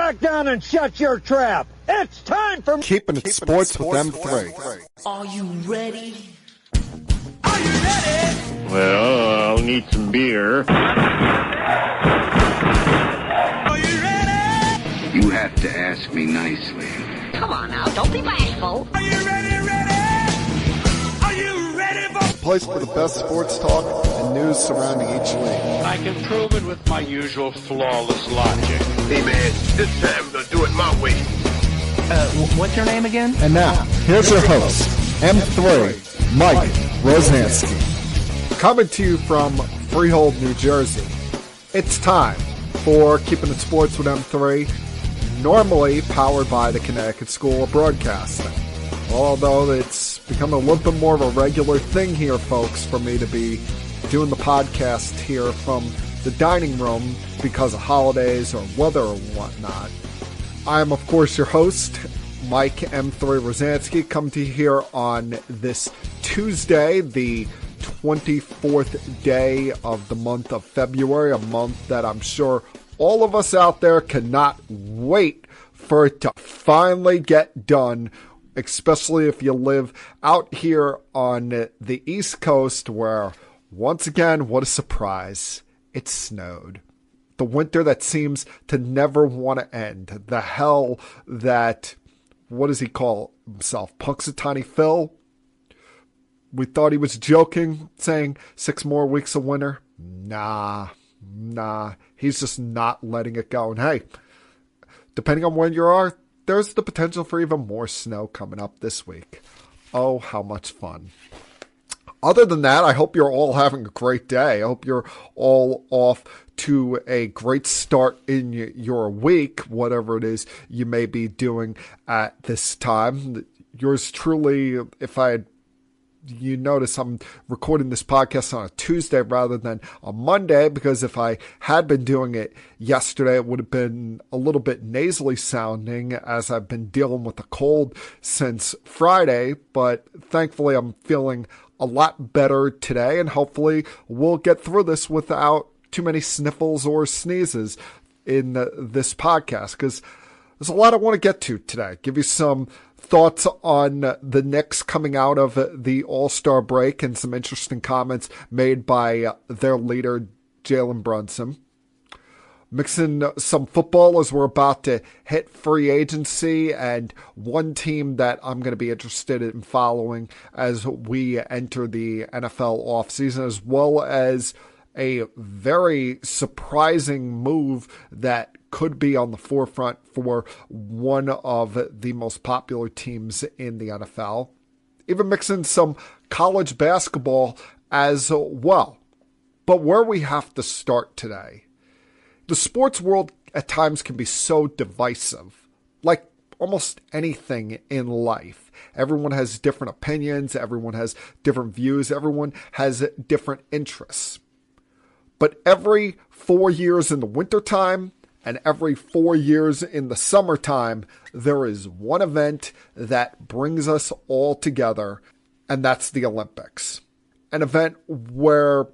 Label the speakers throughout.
Speaker 1: back down and shut your trap. It's time for
Speaker 2: Keeping It Sports with M3.
Speaker 3: Are you ready?
Speaker 1: Are you ready?
Speaker 4: Well, I'll need some beer.
Speaker 1: Are you ready?
Speaker 5: You have to ask me nicely.
Speaker 3: Come on now, don't be bashful.
Speaker 1: Are you ready? Are you ready for
Speaker 2: Place for the best sports talk and news surrounding each league.
Speaker 6: I can prove it with my usual flawless logic.
Speaker 7: Hey man, this time we're gonna do it my way.
Speaker 8: What's your name again?
Speaker 2: And now, here's your host, M3, Mike Rosansky. Coming to you from Freehold, New Jersey. It's time for Keeping It Sports with M3, normally powered by the Connecticut School of Broadcasting. Although it's become a little bit more of a regular thing here, folks, for me to be doing the podcast here from the dining room because of holidays or weather or whatnot. I am, of course, your host, Mike M3 Rosansky, coming to you here on this Tuesday, the 24th day of the month of February, a month that I'm sure all of us out there cannot wait for it to finally get done, especially if you live out here on the East Coast where, once again, what a surprise, it snowed. The winter that seems to never want to end. The hell that, what does he call himself, Punxsutawney Phil? We thought he was joking, saying 6 more weeks of winter. Nah, he's just not letting it go. And hey, depending on where you are, there's the potential for even more snow coming up this week. Oh, how much fun. Other than that, I hope you're all having a great day. I hope you're all off to a great start in your week, whatever it is you may be doing at this time. Yours truly, you notice I'm recording this podcast on a Tuesday rather than a Monday, because if I had been doing it yesterday, it would have been a little bit nasally sounding, as I've been dealing with a cold since Friday. But thankfully, I'm feeling a lot better today, and hopefully we'll get through this without too many sniffles or sneezes in this podcast, because there's a lot I want to get to today. Give you some thoughts on the Knicks coming out of the All-Star break and some interesting comments made by their leader, Jalen Brunson. Mixing some football as we're about to hit free agency, and one team that I'm going to be interested in following as we enter the NFL offseason, as well as a very surprising move that could be on the forefront for one of the most popular teams in the NFL. Even mixing some college basketball as well. But where we have to start today, the sports world at times can be so divisive, like almost anything in life. Everyone has different opinions, everyone has different views, everyone has different interests. But every 4 years in the wintertime and every 4 years in the summertime, there is one event that brings us all together, and that's the Olympics. An event where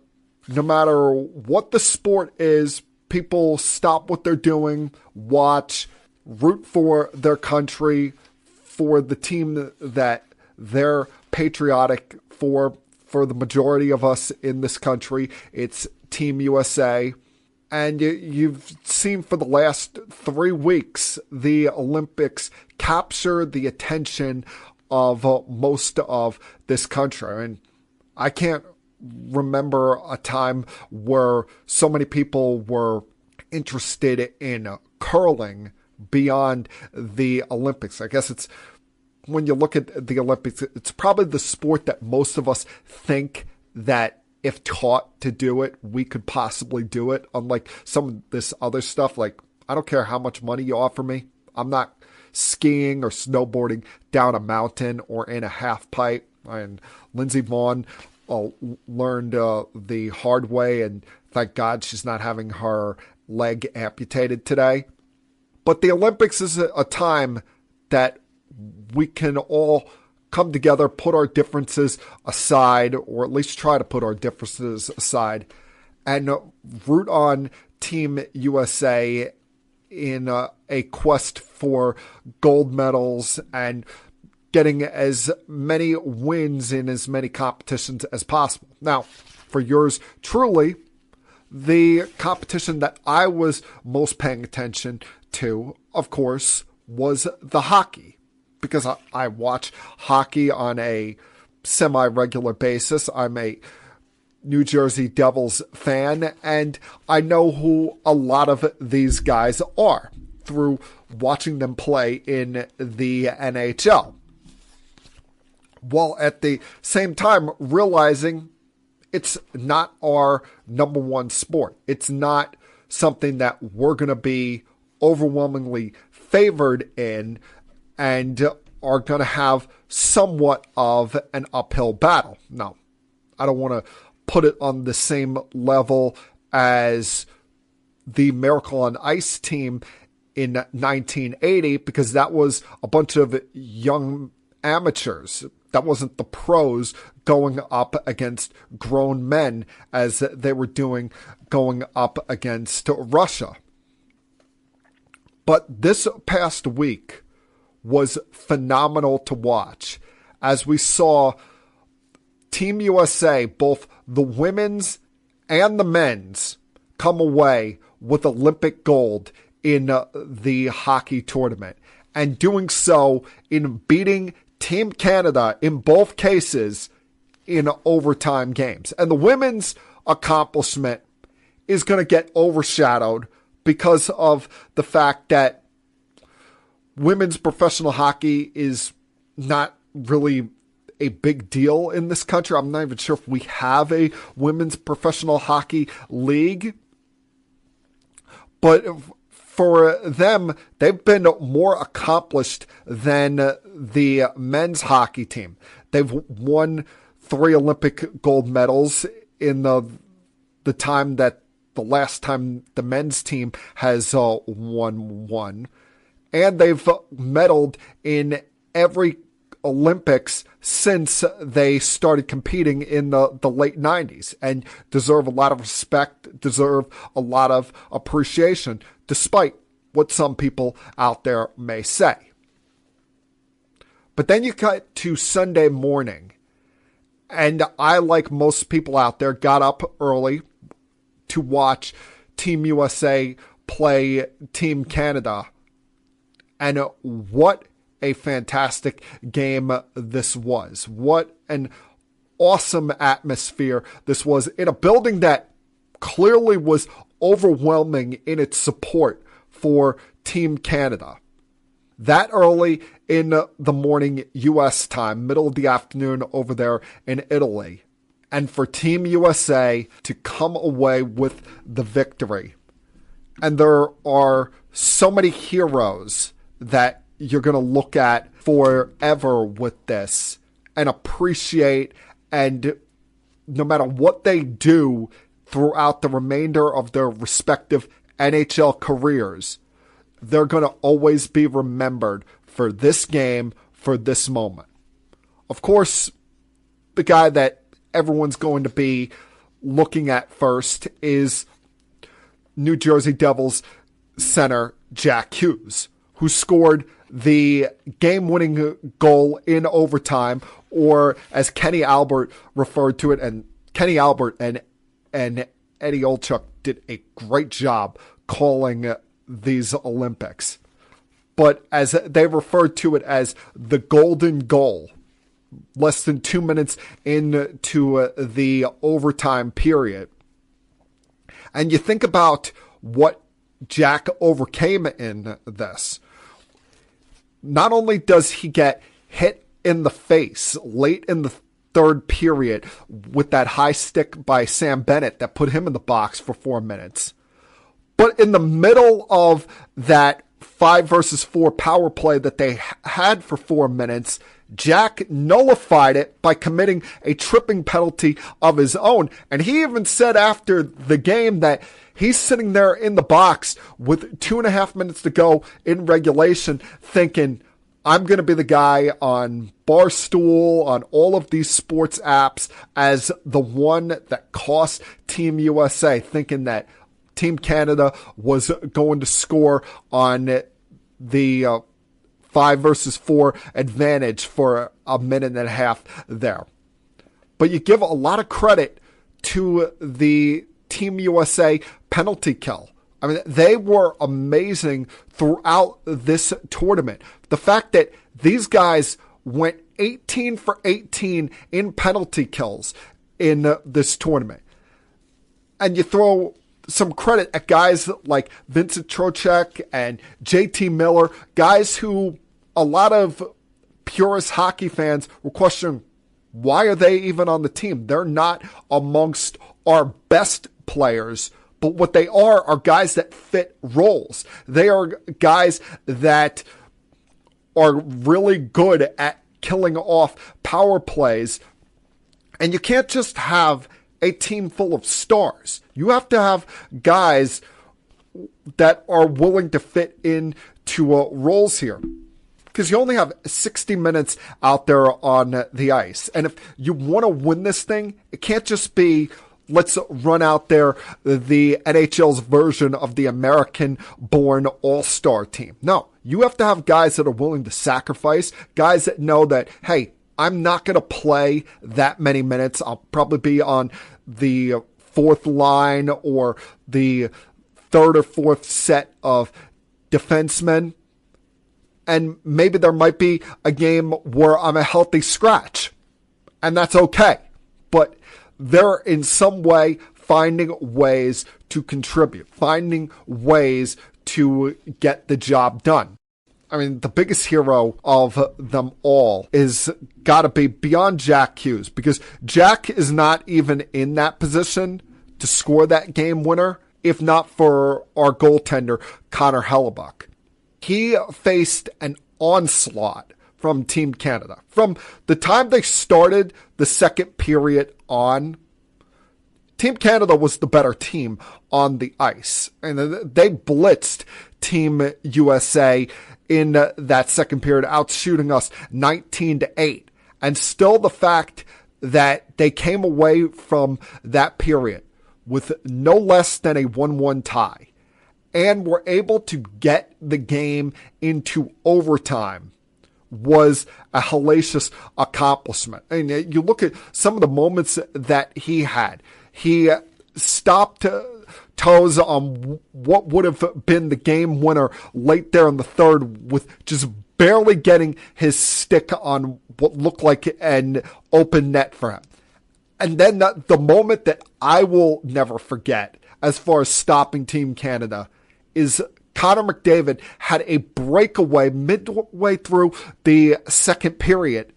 Speaker 2: no matter what the sport is, people stop what they're doing, watch, root for their country, for the team that they're patriotic for the majority of us in this country. It's Team USA. And you've seen for the last 3 weeks, the Olympics capture the attention of most of this country. I mean, I can't remember a time where so many people were interested in curling beyond the Olympics. I guess it's, when you look at the Olympics, it's probably the sport that most of us think that if taught to do it, we could possibly do it. Unlike some of this other stuff, like, I don't care how much money you offer me. I'm not skiing or snowboarding down a mountain or in a half pipe. And Lindsey Vonn learned the hard way, and thank God she's not having her leg amputated today. But the Olympics is a time that we can all come together, put our differences aside, or at least try to put our differences aside, and root on Team USA in a quest for gold medals and getting as many wins in as many competitions as possible. Now, for yours truly, the competition that I was most paying attention to, of course, was the hockey, because I watch hockey on a semi-regular basis. I'm a New Jersey Devils fan, and I know who a lot of these guys are through watching them play in the NHL, while at the same time realizing it's not our number one sport. It's not something that we're going to be overwhelmingly favored in and are going to have somewhat of an uphill battle. Now, I don't want to put it on the same level as the Miracle on Ice team in 1980, because that was a bunch of young amateurs. That wasn't the pros going up against grown men as they were doing going up against Russia. But this past week was phenomenal to watch as we saw Team USA, both the women's and the men's, come away with Olympic gold in the hockey tournament, and doing so in beating Team Canada in both cases in overtime games. And the women's accomplishment is going to get overshadowed because of the fact that women's professional hockey is not really a big deal in this country. I'm not even sure if we have a women's professional hockey league. But for them, they've been more accomplished than the men's hockey team. They've won 3 Olympic gold medals in the time that the last time the men's team has won one. And they've medaled in every Olympics since they started competing in the late 90s, and deserve a lot of respect, deserve a lot of appreciation, despite what some people out there may say. But then you cut to Sunday morning, and I, like most people out there, got up early to watch Team USA play Team Canada. And what a fantastic game this was. What an awesome atmosphere this was in a building that clearly was overwhelming in its support for Team Canada. That early in the morning U.S. time, middle of the afternoon over there in Italy. And for Team USA to come away with the victory. And there are so many heroes that you're going to look at forever with this and appreciate, and no matter what they do throughout the remainder of their respective NHL careers, they're going to always be remembered for this game, for this moment. Of course, the guy that everyone's going to be looking at first is New Jersey Devils center Jack Hughes, who scored the game-winning goal in overtime, or as Kenny Albert referred to it, and Kenny Albert and Eddie Olchuk did a great job calling these Olympics. But as they referred to it as the golden goal, less than 2 minutes into the overtime period. And you think about what Jack overcame in this. Not only does he get hit in the face late in the third period with that high stick by Sam Bennett that put him in the box for 4 minutes, but in the middle of that 5-versus-4 power play that they had for 4 minutes, Jack nullified it by committing a tripping penalty of his own. And he even said after the game that he's sitting there in the box with 2.5 minutes to go in regulation thinking, I'm going to be the guy on Barstool, on all of these sports apps, as the one that cost Team USA, thinking that Team Canada was going to score on the 5 versus 4 advantage for a minute and a half there. But you give a lot of credit to the Team USA penalty kill. I mean, they were amazing throughout this tournament. The fact that these guys went 18 for 18 in penalty kills in this tournament. And you throw some credit at guys like Vincent Trocheck and JT Miller, guys who a lot of purist hockey fans were questioning, why are they even on the team? They're not amongst our best players, but what they are guys that fit roles. They are guys that are really good at killing off power plays. And you can't just have a team full of stars. You have to have guys that are willing to fit into roles here. Because you only have 60 minutes out there on the ice. And if you want to win this thing, it can't just be, let's run out there the NHL's version of the American-born all-star team. No, you have to have guys that are willing to sacrifice, guys that know that, hey, I'm not going to play that many minutes. I'll probably be on the fourth line or the third or fourth set of defensemen. And maybe there might be a game where I'm a healthy scratch. And that's okay. But they're in some way finding ways to contribute, finding ways to get the job done. I mean, the biggest hero of them all is got to be beyond Jack Hughes, because Jack is not even in that position to score that game winner, if not for our goaltender, Connor Hellebuck. He faced an onslaught from Team Canada. From the time they started the second period on, Team Canada was the better team on the ice. And they blitzed Team USA in that second period, outshooting us 19-8. And still the fact that they came away from that period with no less than a 1-1 tie and were able to get the game into overtime was a hellacious accomplishment. And you look at some of the moments that he had. He stopped toes on what would have been the game winner late there in the third with just barely getting his stick on what looked like an open net for him. And then the moment that I will never forget as far as stopping Team Canada is Connor McDavid had a breakaway midway through the second period.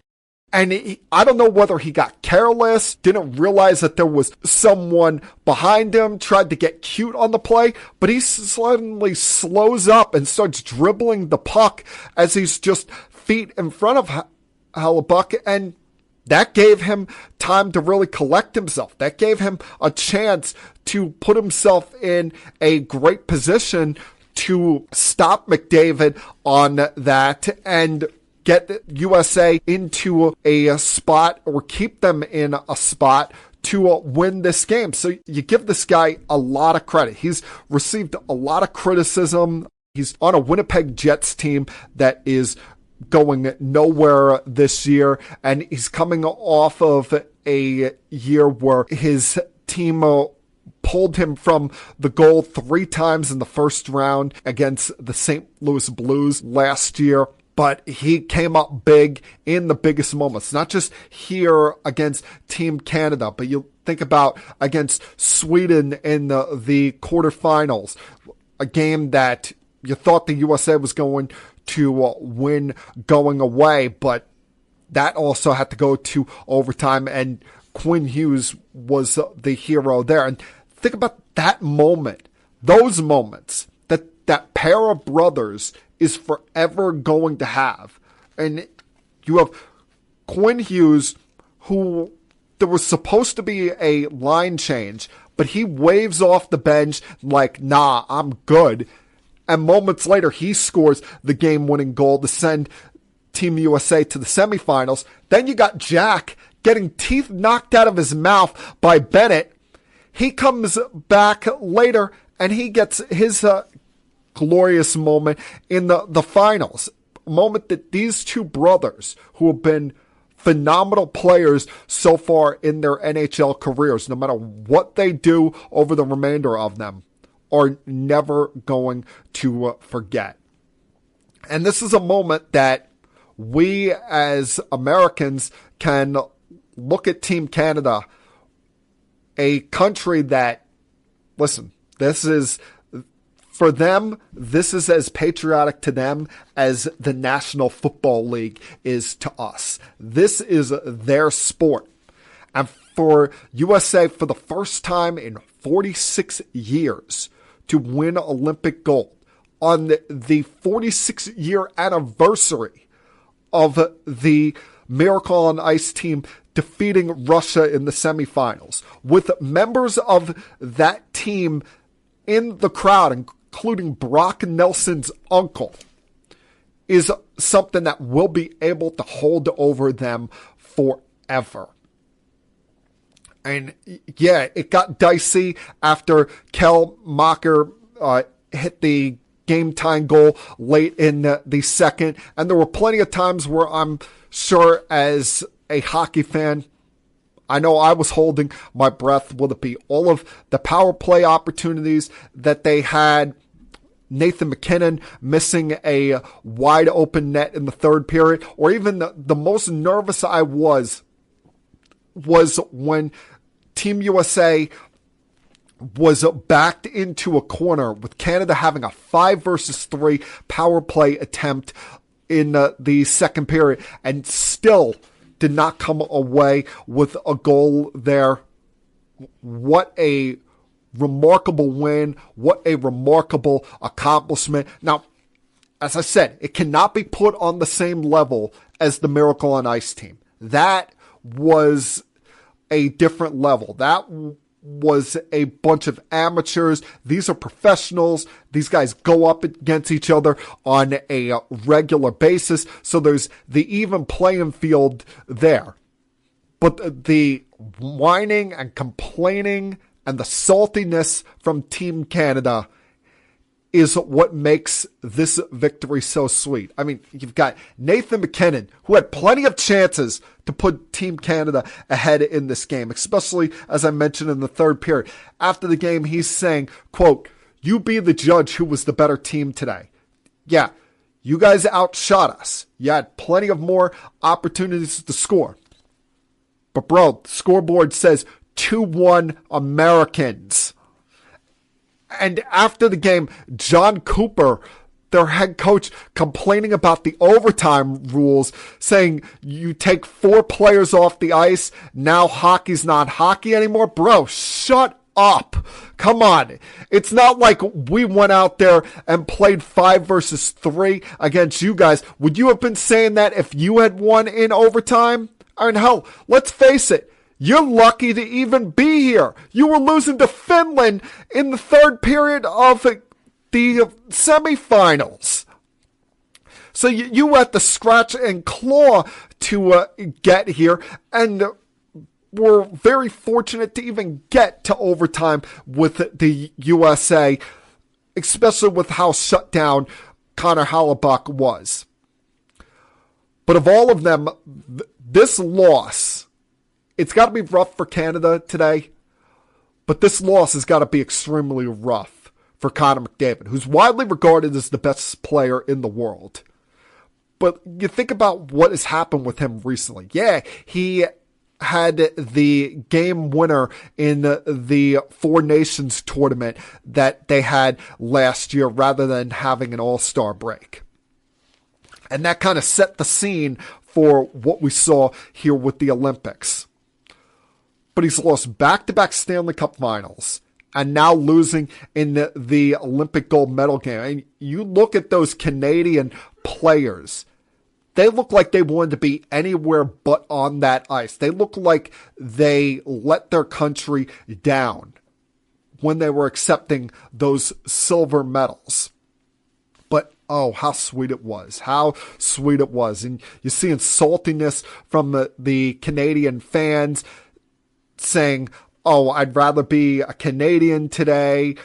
Speaker 2: And I don't know whether he got careless, didn't realize that there was someone behind him, tried to get cute on the play, but he suddenly slows up and starts dribbling the puck as he's just feet in front of Hellebuck, and that gave him time to really collect himself. That gave him a chance to put himself in a great position to stop McDavid on that and get USA into a spot or keep them in a spot to win this game. So you give this guy a lot of credit. He's received a lot of criticism. He's on a Winnipeg Jets team that is going nowhere this year, and he's coming off of a year where his team pulled him from the goal 3 times in the first round against the St. Louis Blues last year. But he came up big in the biggest moments, not just here against Team Canada, but you think about against Sweden in the quarterfinals, a game that you thought the USA was going to win going away, but that also had to go to overtime, and Quinn Hughes was the hero there. And think about that moment, those moments that pair of brothers is forever going to have. And you have Quinn Hughes, who there was supposed to be a line change, but he waves off the bench like, nah, I'm good. And moments later, he scores the game-winning goal to send Team USA to the semifinals. Then you got Jack getting teeth knocked out of his mouth by Bennett. He comes back later And he gets his glorious moment in the finals. A moment that these two brothers, who have been phenomenal players so far in their NHL careers, no matter what they do over the remainder of them, are never going to forget. And this is a moment that we as Americans can look at Team Canada, a country that, listen, this is, for them, this is as patriotic to them as the National Football League is to us. This is their sport. And for USA, for the first time in 46 years, to win Olympic gold on the 46-year anniversary of the Miracle on Ice team defeating Russia in the semifinals, with members of that team in the crowd, including Brock Nelson's uncle, is something that will be able to hold over them forever. And yeah, it got dicey after Kel Macher hit the game-tying goal late in the second. And there were plenty of times where I'm sure as a hockey fan, I know I was holding my breath. Will it be all of the power play opportunities that they had? Nathan McKinnon missing a wide open net in the third period, or even the most nervous I was when Team USA was backed into a corner with Canada having a 5-versus-3 power play attempt in the second period and still did not come away with a goal there. What a remarkable win. What a remarkable accomplishment. Now, as I said, it cannot be put on the same level as the Miracle on Ice team. That was a different level. That was a bunch of amateurs. These are professionals. These guys go up against each other on a regular basis. So there's the even playing field there. But the whining and complaining and the saltiness from Team Canada is what makes this victory so sweet. I mean, you've got Nathan McKinnon, who had plenty of chances to put Team Canada ahead in this game, especially, as I mentioned, in the third period. After the game, he's saying, quote, "You be the judge who was the better team today." Yeah, you guys outshot us. You had plenty of more opportunities to score. But bro, the scoreboard says 2-1 Americans. And after the game, John Cooper, their head coach, complaining about the overtime rules, saying you take 4 players off the ice, now hockey's not hockey anymore. Bro, shut up. Come on. It's not like we went out there and played 5-versus-3 against you guys. Would you have been saying that if you had won in overtime? I mean, hell, let's face it. You're lucky to even be here. You were losing to Finland in the third period of the semifinals. So you had to scratch and claw to get here, and were very fortunate to even get to overtime with the USA, especially with how shut down Connor Hellebuyck was. But of all of them, this loss, it's got to be rough for Canada today, but this loss has got to be extremely rough for Connor McDavid, who's widely regarded as the best player in the world. But you think about what has happened with him recently. Yeah, he had the game winner in the Four Nations tournament that they had last year rather than having an all-star break. And that kind of set the scene for what we saw here with the Olympics. But he's lost back-to-back Stanley Cup finals and now losing in the Olympic gold medal game. And you look at those Canadian players, they look like they wanted to be anywhere but on that ice. They look like they let their country down when they were accepting those silver medals. But, oh, how sweet it was. How sweet it was. And you're seeing saltiness from the Canadian fans saying, oh, I'd rather be a Canadian today.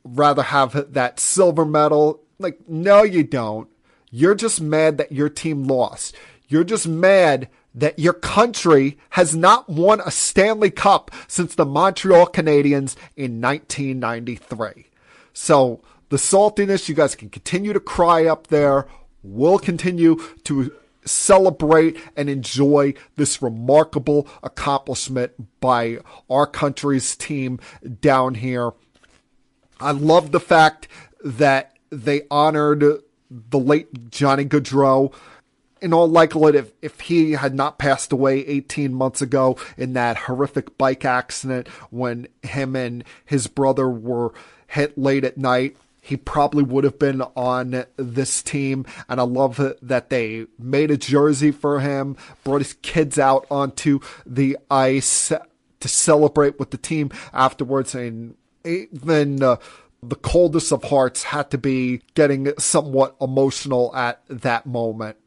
Speaker 2: rather have that silver medal. Like, no, you don't. You're just mad that your team lost. You're just mad that your country has not won a Stanley Cup since the Montreal Canadiens in 1993. So the saltiness, you guys can continue to cry up there. We'll continue to celebrate and enjoy this remarkable accomplishment by our country's team down here. I love the fact that they honored the late Johnny Gaudreau. In all likelihood, if he had not passed away 18 months ago in that horrific bike accident when him and his brother were hit late at night, he probably would have been on this team. And I love that they made a jersey for him, brought his kids out onto the ice to celebrate with the team afterwards. And even the coldest of hearts had to be getting somewhat emotional at that moment.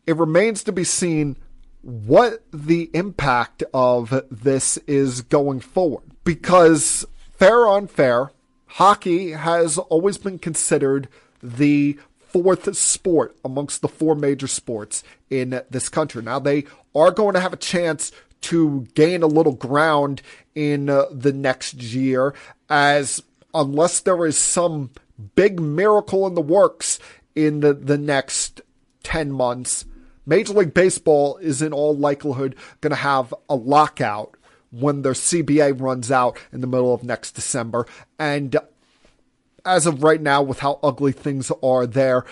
Speaker 2: It remains to be seen what the impact of this is going forward. Because, fair or unfair, hockey has always been considered the fourth sport amongst the four major sports in this country. Now, they are going to have a chance to gain a little ground in the next year, as unless there is some big miracle in the works in the next 10 months, Major League Baseball is in all likelihood going to have a lockout when their CBA runs out in the middle of next December. And as of right now, with how ugly things are there,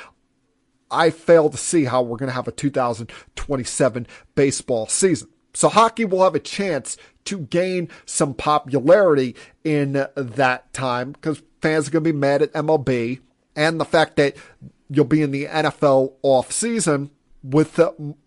Speaker 2: I fail to see how we're going to have a 2027 baseball season. So hockey will have a chance to gain some popularity in that time because fans are going to be mad at MLB, and the fact that you'll be in the NFL offseason with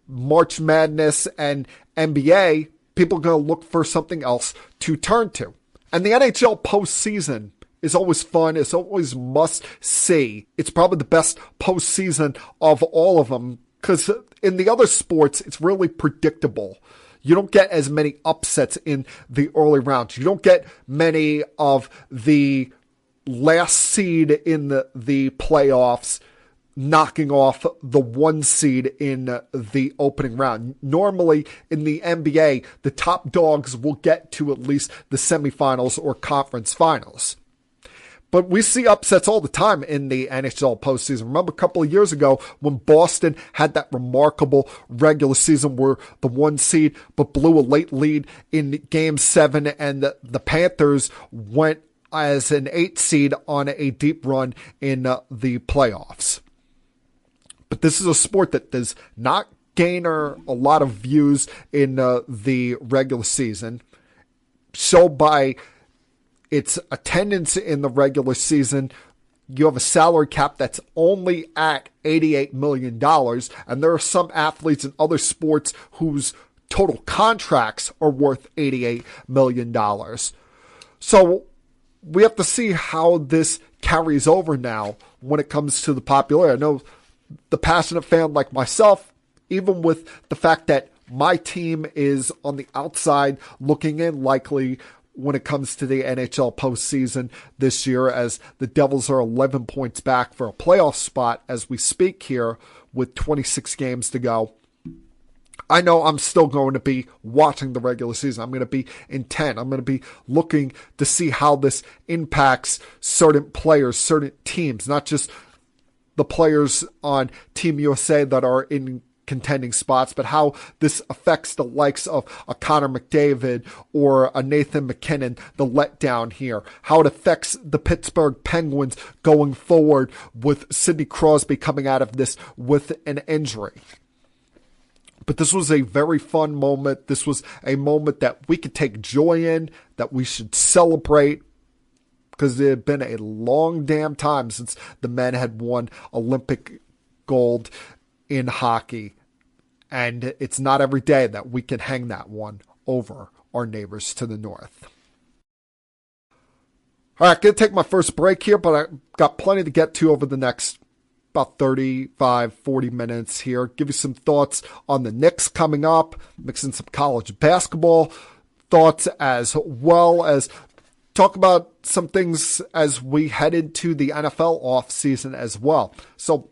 Speaker 2: March Madness and NBA, people are going to look for something else to turn to. And the NHL postseason is always fun. It's always must see. It's probably the best postseason of all of them because in the other sports, it's really predictable. You don't get as many upsets in the early rounds. You don't get many of the last seed in the playoffs knocking off the one seed in the opening round. Normally in the NBA, the top dogs will get to at least the semifinals or conference finals. But we see upsets all the time in the NHL postseason. Remember a couple of years ago when Boston had that remarkable regular season where the one seed but blew a late lead in Game 7 and the Panthers went as an 8 seed on a deep run in the playoffs. But this is a sport that does not garner a lot of views in the regular season. So by its attendance in the regular season, you have a salary cap that's only at $88 million. And there are some athletes in other sports whose total contracts are worth $88 million. So we have to see how this carries over now when it comes to the popularity. I know the passionate fan like myself, even with the fact that my team is on the outside looking in likely when it comes to the NHL postseason this year, as the Devils are 11 points back for a playoff spot as we speak here with 26 games to go. I know I'm still going to be watching the regular season. I'm going to be intent. I'm going to be looking to see how this impacts certain players, certain teams, not just the players on Team USA that are in contending spots, but how this affects the likes of a Connor McDavid or a Nathan McKinnon, the letdown here, how it affects the Pittsburgh Penguins going forward with Sidney Crosby coming out of this with an injury. But this was a very fun moment. This was a moment that we could take joy in, that we should celebrate, because it had been a long damn time since the men had won Olympic gold in hockey. And it's not every day that we can hang that one over our neighbors to the north. All right, going to take my first break here, but I've got plenty to get to over the next about 35, 40 minutes here. Give you some thoughts on the Knicks coming up, mixing some college basketball thoughts as well as talk about some things as we head into the NFL offseason as well. So,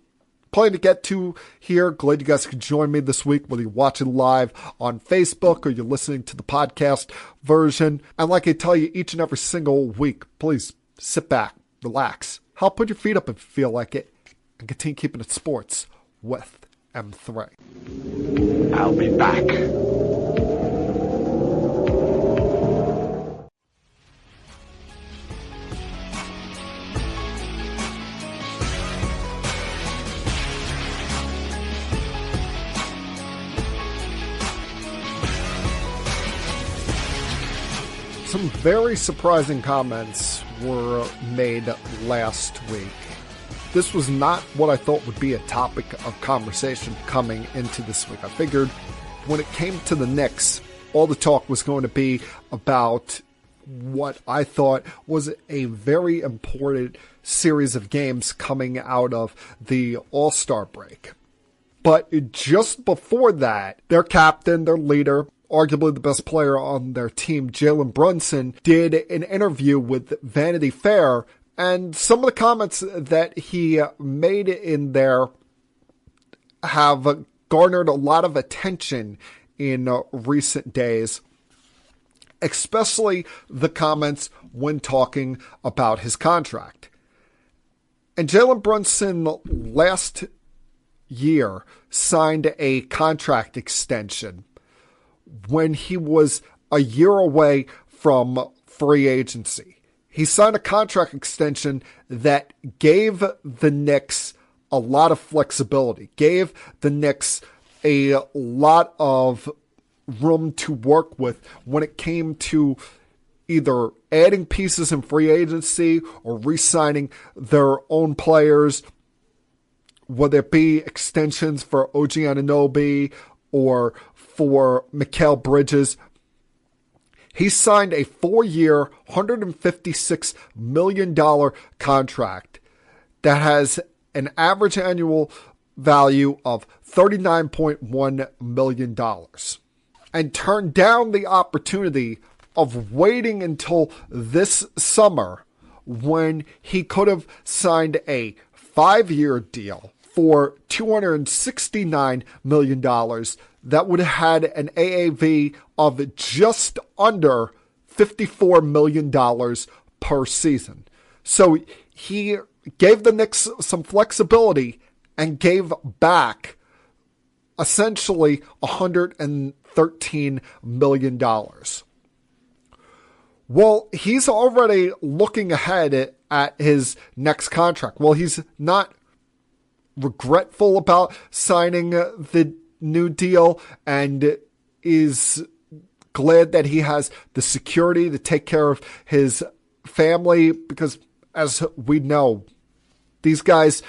Speaker 2: plenty to get to here. Glad you guys could join me this week, whether you're watching live on Facebook or you're listening to the podcast version. And like I tell you each and every single week, please sit back, relax, help put your feet up if you feel like it, and continue keeping it sports with M3.
Speaker 7: I'll be back.
Speaker 2: Some very surprising comments were made last week. This was not what I thought would be a topic of conversation coming into this week. I figured when it came to the Knicks, all the talk was going to be about what I thought was a very important series of games coming out of the All-Star break. But just before that, their captain, their leader, arguably the best player on their team, Jalen Brunson, did an interview with Vanity Fair, and some of the comments that he made in there have garnered a lot of attention in recent days, especially the comments when talking about his contract. And Jalen Brunson last year signed a contract extension when he was a year away from free agency. He signed a contract extension that gave the Knicks a lot of flexibility, gave the Knicks a lot of room to work with when it came to either adding pieces in free agency or re-signing their own players, whether it be extensions for OG Anunoby or for Mikal Bridges. He signed a 4-year, $156 million contract that has an average annual value of $39.1 million, and turned down the opportunity of waiting until this summer when he could have signed a 5-year deal for $269 million that would have had an AAV of just under $54 million per season. So he gave the Knicks some flexibility and gave back essentially $113 million. Well, he's already looking ahead at his next contract. Well, he's not regretful about signing the new deal and is glad that he has the security to take care of his family, because as we know, these guys,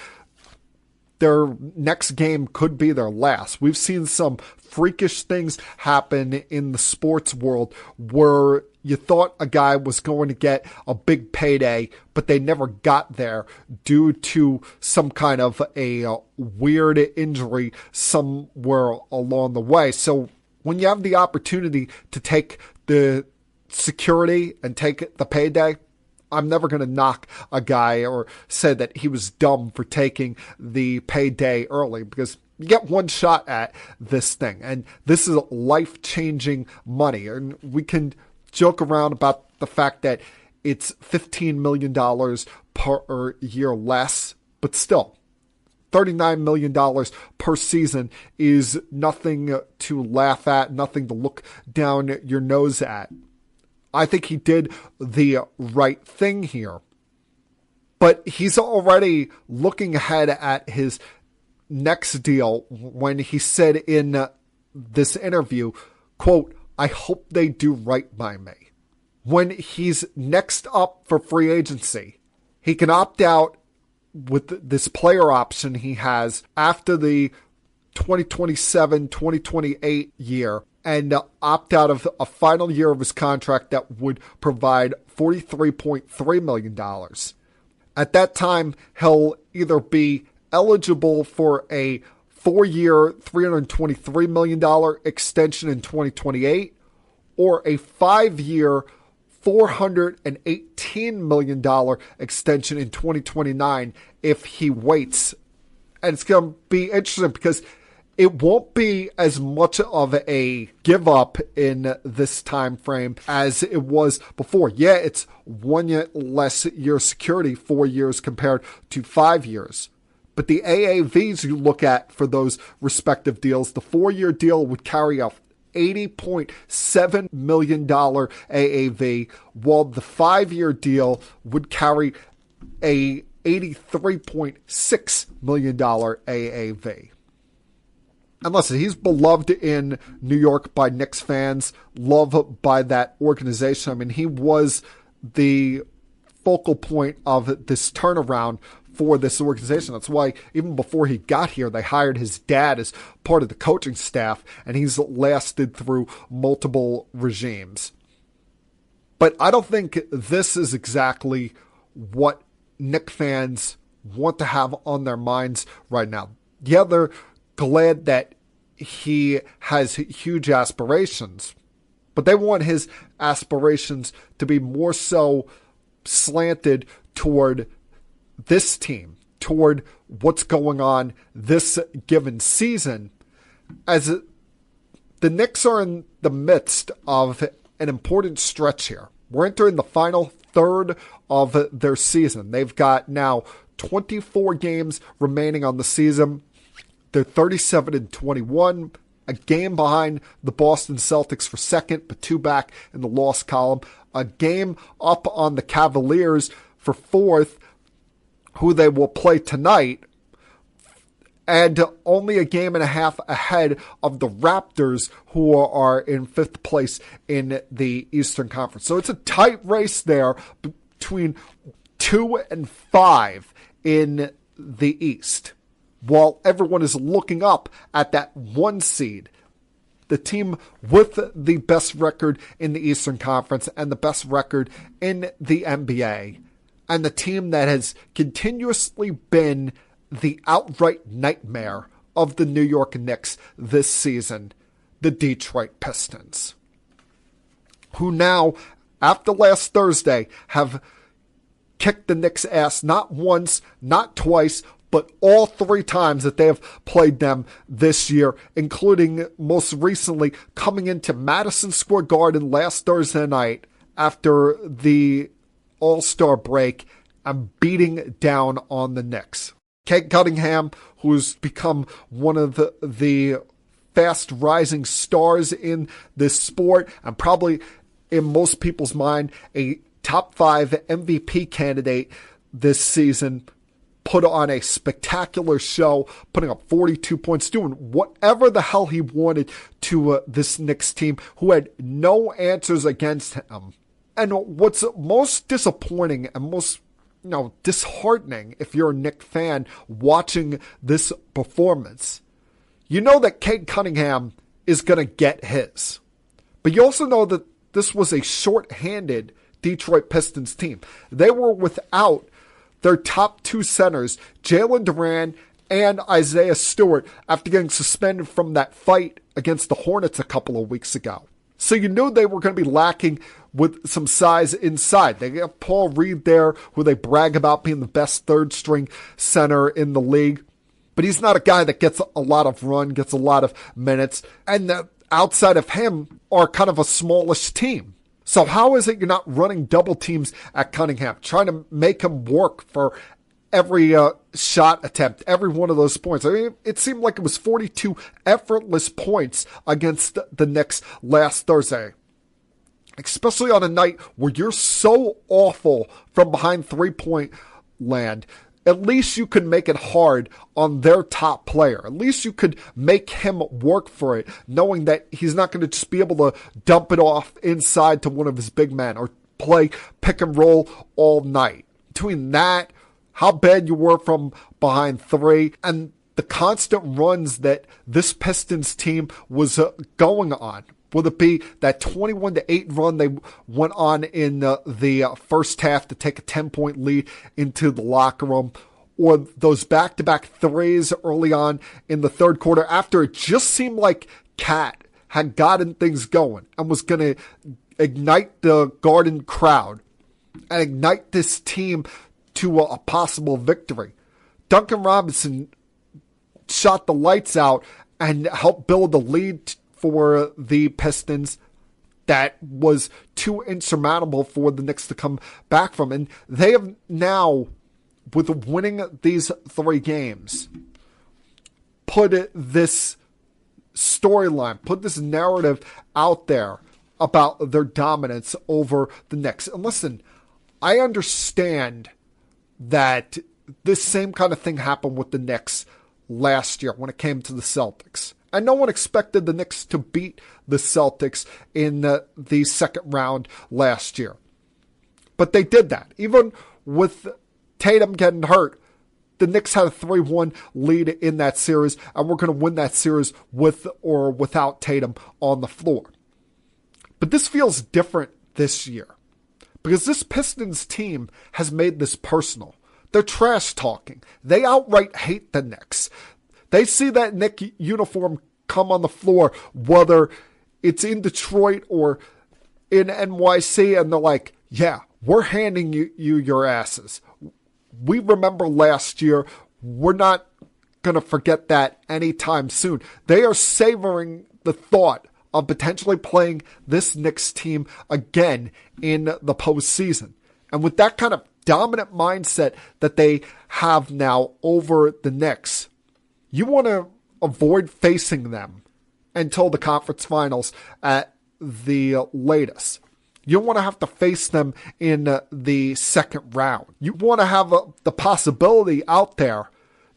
Speaker 2: their next game could be their last. We've seen some freakish things happen in the sports world where you thought a guy was going to get a big payday, but they never got there due to some kind of a weird injury somewhere along the way. So when you have the opportunity to take the security and take the payday, I'm never going to knock a guy or say that he was dumb for taking the payday early, because you get one shot at this thing, and this is life-changing money. And we can joke around about the fact that it's $15 million per year less, but still, $39 million per season is nothing to laugh at, nothing to look down your nose at. I think he did the right thing here. But he's already looking ahead at his next deal when he said in this interview, quote, "I hope they do right by me." When he's next up for free agency, he can opt out with this player option he has after the 2027-2028 year, and opt out of a final year of his contract that would provide $43.3 million. At that time, he'll either be eligible for a 4-year, $323 million extension in 2028, or a 5-year, $418 million extension in 2029 if he waits. And it's going to be interesting because it won't be as much of a give up in this time frame as it was before. Yeah, it's 1 year less year security, 4 years compared to 5 years. But the AAVs you look at for those respective deals, the 4-year deal would carry a $80.7 million AAV, while the 5-year deal would carry a $83.6 million AAV. And listen, he's beloved in New York by Knicks fans, loved by that organization. I mean, he was the focal point of this turnaround for this organization. That's why even before he got here, they hired his dad as part of the coaching staff, and he's lasted through multiple regimes. But I don't think this is exactly what Knicks fans want to have on their minds right now. Yeah, they're glad that he has huge aspirations, but they want his aspirations to be more so slanted toward this team, toward what's going on this given season, as the Knicks are in the midst of an important stretch here. We're entering the final third of their season. They've got now 24 games remaining on the season. They're 37-21, a game behind the Boston Celtics for second, but 2 back in the loss column. A game up on the Cavaliers for fourth, who they will play tonight, and only a game and a half ahead of the Raptors, who are in fifth place in the Eastern Conference. So it's a tight race there between 2 and 5 in the East, while everyone is looking up at that 1 seed, the team with the best record in the Eastern Conference and the best record in the NBA, and the team that has continuously been the outright nightmare of the New York Knicks this season, the Detroit Pistons, who now, after last Thursday, have kicked the Knicks' ass not once, not twice, but all 3 times that they have played them this year, including most recently coming into Madison Square Garden last Thursday night after the All-Star break and beating down on the Knicks. Kate Cunningham, who's become one of the fast rising stars in this sport and probably in most people's mind a top 5 MVP candidate this season, put on a spectacular show, putting up 42 points, doing whatever the hell he wanted to this Knicks team, who had no answers against him. And what's most disappointing and most disheartening if you're a Knicks fan watching this performance, you know that Kate Cunningham is going to get his. But you also know that this was a short-handed Detroit Pistons team. They were without their top 2 centers, Jalen Brunson and Isaiah Stewart, after getting suspended from that fight against the Hornets a couple of weeks ago. So you knew they were going to be lacking with some size inside. They got Paul Reed there, who they brag about being the best third-string center in the league. But he's not a guy that gets a lot of run, gets a lot of minutes. And outside of him are kind of a smallish team. So how is it you're not running double teams at Cunningham, trying to make him work for every shot attempt, every one of those points? I mean, it seemed like it was 42 effortless points against the Knicks last Thursday, especially on a night where you're so awful from behind three-point land. At least you could make it hard on their top player. At least you could make him work for it, knowing that he's not going to just be able to dump it off inside to one of his big men or play pick and roll all night. Between that, how bad you were from behind 3, and the constant runs that this Pistons team was going on. Will it be that 21-8 run they went on in the first half to take a 10-point lead into the locker room? Or those back-to-back threes early on in the third quarter after it just seemed like Cat had gotten things going and was going to ignite the Garden crowd and ignite this team to a possible victory. Duncan Robinson shot the lights out and helped build a lead for the Pistons that was too insurmountable for the Knicks to come back from. And they have now, with winning these 3 games, put this storyline, put this narrative out there about their dominance over the Knicks. And listen, I understand that this same kind of thing happened with the Knicks last year when it came to the Celtics. And no one expected the Knicks to beat the Celtics in the second round last year. But they did that. Even with Tatum getting hurt, the Knicks had a 3-1 lead in that series, and we're going to win that series with or without Tatum on the floor. But this feels different this year because this Pistons team has made this personal. They're trash talking. They outright hate the Knicks. They see that Knick uniform come on the floor, whether it's in Detroit or in NYC, and they're like, yeah, we're handing you your asses. We remember last year. We're not going to forget that anytime soon. They are savoring the thought of potentially playing this Knicks team again in the postseason. And with that kind of dominant mindset that they have now over the Knicks, you want to avoid facing them until the conference finals at the latest. You don't want to have to face them in the second round. You want to have the possibility out there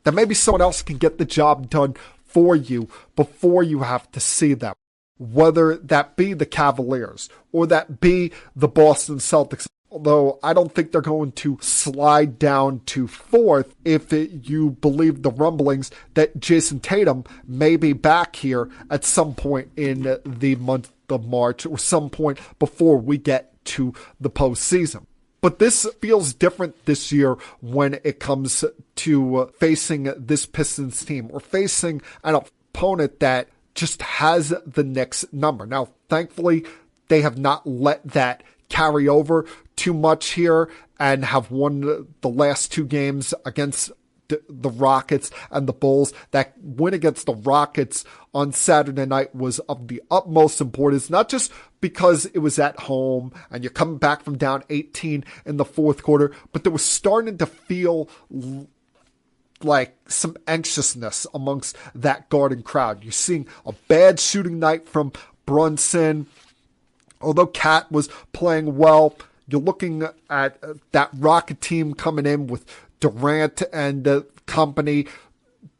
Speaker 2: that maybe someone else can get the job done for you before you have to see them. Whether that be the Cavaliers or that be the Boston Celtics. Although I don't think they're going to slide down to 4th if you believe the rumblings that Jason Tatum may be back here at some point in the month of March or some point before we get to the postseason. But this feels different this year when it comes to facing this Pistons team or facing an opponent that just has the Knicks number. Now, thankfully, they have not let that carry over too much here and have won the last 2 games against the Rockets and the Bulls. That win against the Rockets on Saturday night was of the utmost importance, not just because it was at home and you're coming back from down 18 in the fourth quarter, but there was starting to feel like some anxiousness amongst that Garden crowd. You're seeing a bad shooting night from Brunson. Although Cat was playing well, you're looking at that Rocket team coming in with Durant and company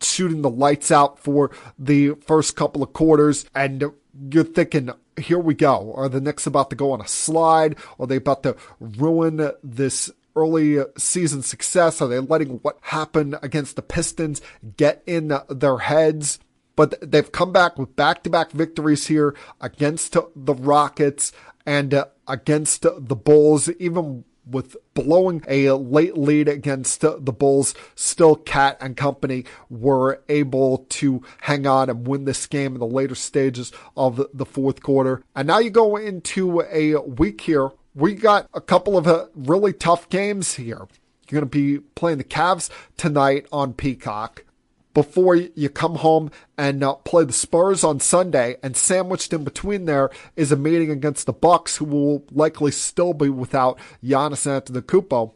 Speaker 2: shooting the lights out for the first couple of quarters, and you're thinking, here we go. Are the Knicks about to go on a slide? Are they about to ruin this early season success? Are they letting what happened against the Pistons get in their heads? But they've come back with back-to-back victories here against the Rockets and against the Bulls, even with blowing a late lead against the Bulls. Still, Cat and company were able to hang on and win this game in the later stages of the fourth quarter. And now you go into a week here. We got a couple of really tough games here. You're going to be playing the Cavs tonight on Peacock, before you come home and play the Spurs on Sunday, and sandwiched in between there is a meeting against the Bucks, who will likely still be without Giannis Antetokounmpo.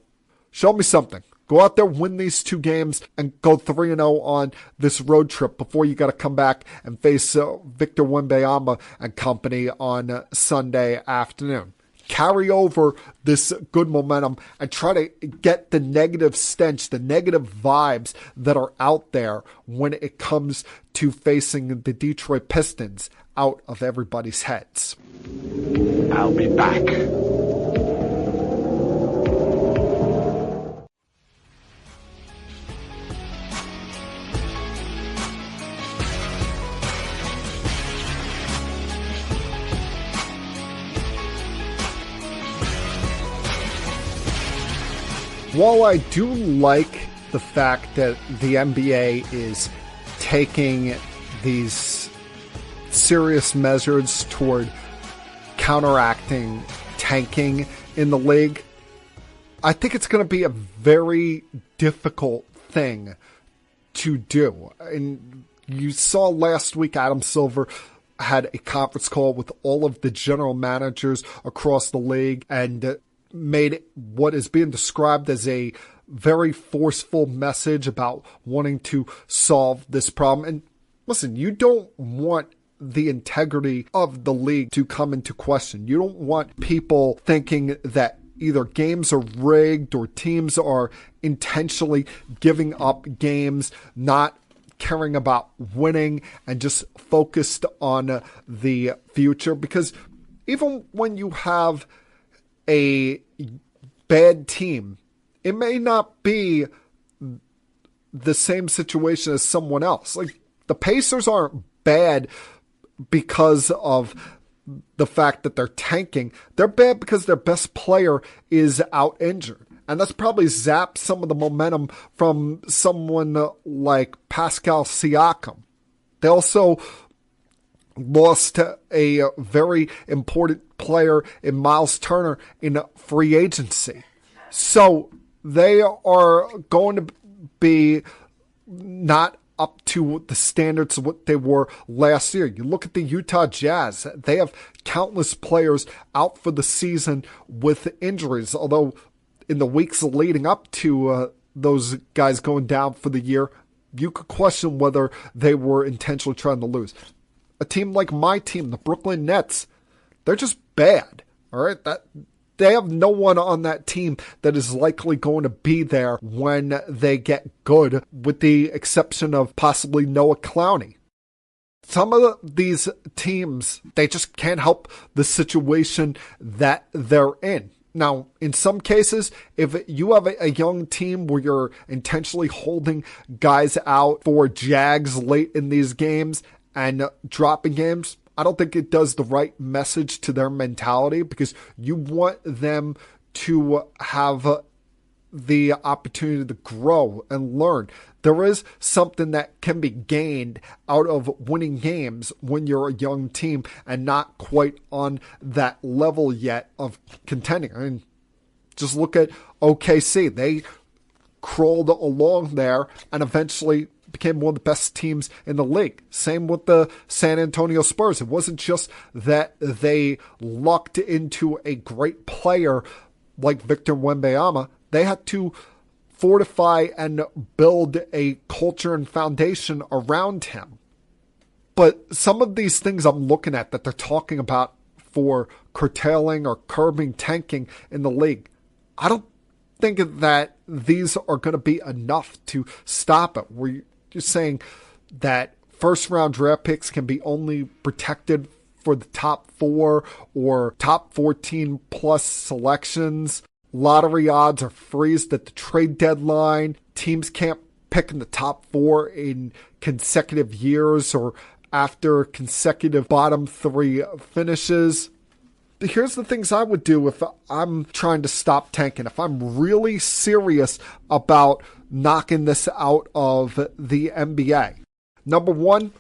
Speaker 2: Show me something. Go out there, win these 2 games, and go 3-0 on this road trip before you got to come back and face Victor Wembanyama and company on Sunday afternoon. Carry over this good momentum and try to get the negative stench, the negative vibes that are out there when it comes to facing the Detroit Pistons out of everybody's heads.
Speaker 7: I'll be back.
Speaker 2: While I do like the fact that the NBA is taking these serious measures toward counteracting tanking in the league. I think it's going to be a very difficult thing to do. And you saw last week Adam Silver had a conference call with all of the general managers across the league and made what is being described as a very forceful message about wanting to solve this problem. And listen, you don't want the integrity of the league to come into question. You don't want people thinking that either games are rigged or teams are intentionally giving up games, not caring about winning and just focused on the future. Because even when you have a bad team, it may not be the same situation as someone else. Like, the Pacers aren't bad because of the fact that they're tanking. They're bad because their best player is out injured. And that's probably zapped some of the momentum from someone like Pascal Siakam. They also lost a very important player in Miles Turner in free agency. So they are going to be not up to the standards of what they were last year. You look at the Utah Jazz. They have countless players out for the season with injuries, although in the weeks leading up to those guys going down for the year, you could question whether they were intentionally trying to lose. A team like my team, the Brooklyn Nets, they're just bad. All right, they have no one on that team that is likely going to be there when they get good, with the exception of possibly Noah Clowney. Some of these teams, they just can't help the situation that they're in. Now, in some cases, if you have a young team where you're intentionally holding guys out for jags late in these games and dropping games, I don't think it does the right message to their mentality, because you want them to have the opportunity to grow and learn. There is something that can be gained out of winning games when you're a young team and not quite on that level yet of contending. I mean, just look at OKC. They crawled along there and eventually became one of the best teams in the league. Same with the San Antonio Spurs. It wasn't just that they lucked into a great player like Victor Wembanyama. They had to fortify and build a culture and foundation around him. But some of these things I'm looking at that they're talking about for curtailing or curbing tanking in the league, I don't think that these are going to be enough to stop it. We're just saying that first round draft picks can be only protected for the top 4 or top 14 plus selections. Lottery odds are freezed at the trade deadline. Teams can't pick in the top 4 in consecutive years or after consecutive bottom 3 finishes. Here's the things I would do if I'm trying to stop tanking. If I'm really serious about knocking this out of the NBA. Number 1,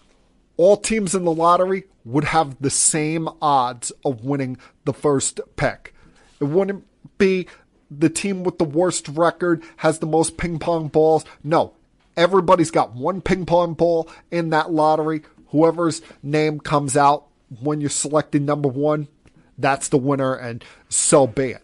Speaker 2: all teams in the lottery would have the same odds of winning the first pick. It wouldn't be the team with the worst record has the most ping pong balls. No, everybody's got one ping pong ball in that lottery. Whoever's name comes out when you're selected number 1, that's the winner, and so be it.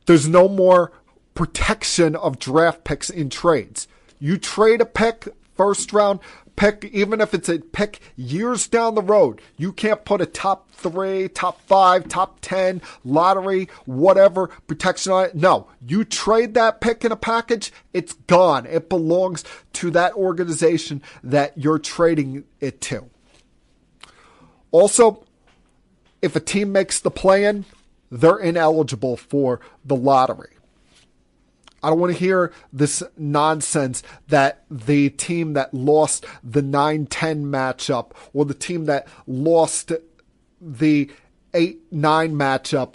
Speaker 2: There's no more protection of draft picks in trades. You trade a pick, first round pick, even if it's a pick years down the road, you can't put a top 3, top 5, top 10, lottery, whatever protection on it. No, you trade that pick in a package, it's gone. It belongs to that organization that you're trading it to. Also, if a team makes the play-in, they're ineligible for the lottery. I don't want to hear this nonsense that the team that lost the 9-10 matchup or the team that lost the 8-9 matchup